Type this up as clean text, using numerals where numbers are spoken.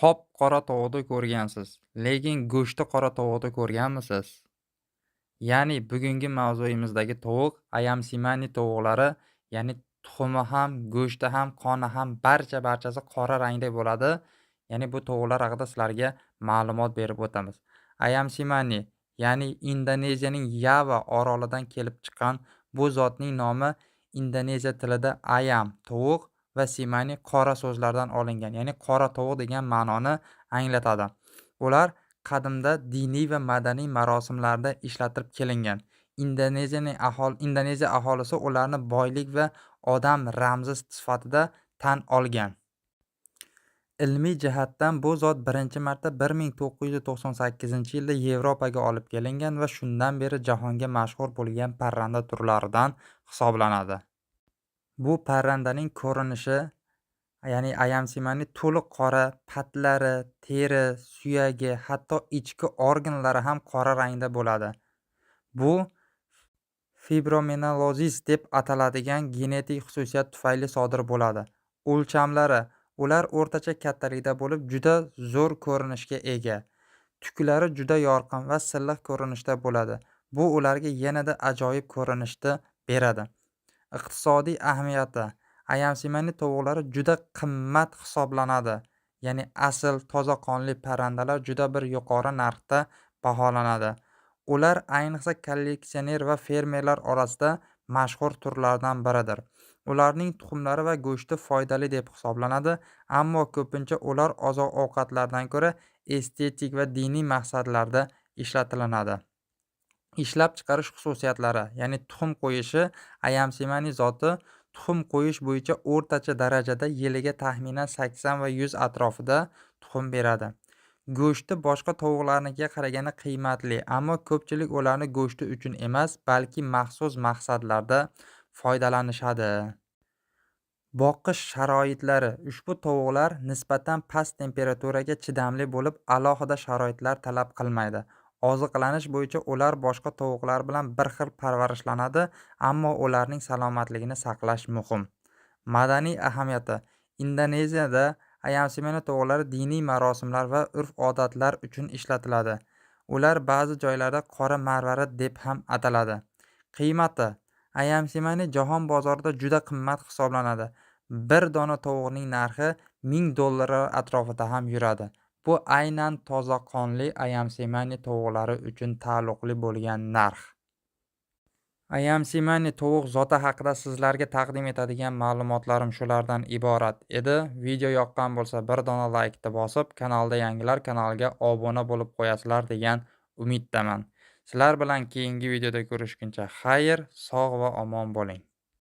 Qop-qora tovuqni ko'rgansiz, lekin go'shti qora tovuqni ko'rganmisiz? Ya'ni bugungi mavzuimizdagi tovuq Ayam-simani tovuqlari, ya'ni tuxumi ham, go'shti ham, qoni ham barchasi qora rangda bo'ladi. Ya'ni bu tovuqlar haqida sizlarga ma'lumot berib o'tamiz. Ayam-simani, ya'ni Indoneziyaning Yava orolidan kelib chiqqan bu zotning nomi Indoneziya tilida ayam tovuq va simani qora so'zlardan olingan. Ya'ni qora tovuq degan ma'noni anglatadi. Ular qadimda diniy va madaniy marosimlarda ishlatilib kelingan. Indoneziya aholisi ularni boylik va odam ramzi sifatida tan olgan. Ilmiy jihatdan bu zot birinchi marta 1998-yilda Yevropaga olib kelingan va shundan beri jahonga mashhur bo'lgan parranda turlaridan hisoblanadi. Bu parrandaning ko'rinishi, ya'ni Ayam-simani to'liq qora, patlari, teri, suyagi, hatto ichki organlari ham qora rangda bo'ladi. Bu fibromenalozis deb ataladigan genetik xususiyat tufayli sodir bo'ladi. O'lchamlari: ular o'rtacha kattalikda bo'lib, juda zo'r ko'rinishga ega. Tuklari juda yorqin va silliq ko'rinishda bo'ladi. Bu ularga yanada ajoyib ko'rinishni beradi. Iqtisodiy ahamiyati: Ayam-simani tovuqlari juda qimmat hisoblanadi. Ya'ni asl toza qonli parrandalar juda bir yuqori narxda baholanadi. Ular ayniqsa kolleksioner va fermerlar orasida mashhur turlardan biridir. Ularning tuxumlari va go'shti foydali deb hisoblanadi, ammo ko'pincha ular oziq-ovqatlardan ko'ra estetik va diniy maqsadlarda ishlatilinadi. Ishlab chiqarish xususiyatlari: ya'ni tuxum qo'yishi: Ayam-simani zoti tuxum qo'yish bo'yicha o'rtacha darajada yiliga taxminan 80 va 100 atrofida tuxum beradi. Go'shti boshqa tovuqlarnikiga qaraganda qiymatli, ammo ko'pchilik ularni go'shti uchun emas, balki maxsus maqsadlarda foydalanishadi. Boqish sharoitlari: ushbu tovuqlar nisbatan past temperaturaga chidamli bo'lib, alohida sharoitlar talab qilmaydi. Oziqlanish bo'yicha ular boshqa tovuqlar bilan bir xil parvarishlanadi, ammo ularning salomatligini saqlash muhim. Madaniy ahamiyati: Indoneziyada Ayam-simani tovuqlari diniy marosimlar va urf-odatlar uchun ishlatiladi. Ular ba'zi joylarda qora marvarid deb ham ataladi. Qiymati: Ayam-simani jahon bozorida juda qimmat hisoblanadi. Bir dona tovuqning narxi $1000 atrofida ham yuradi. Bu aynan toza qonli Ayam-simani tovuqlari uchun taalluqli bo'lgan narx. Ayam-simani tovuq zoti haqida sizlarga taqdim etadigan ma'lumotlarim shulardan iborat edi. Video yoqqan bo'lsa bir dona laykni bosib, kanalda yangilar kanaliga obuna bo'lib qo'yasizlar degan umiddaman. Sizlar bilan keyingi videoda ko'rishguncha xayr, sog' va omon bo'ling.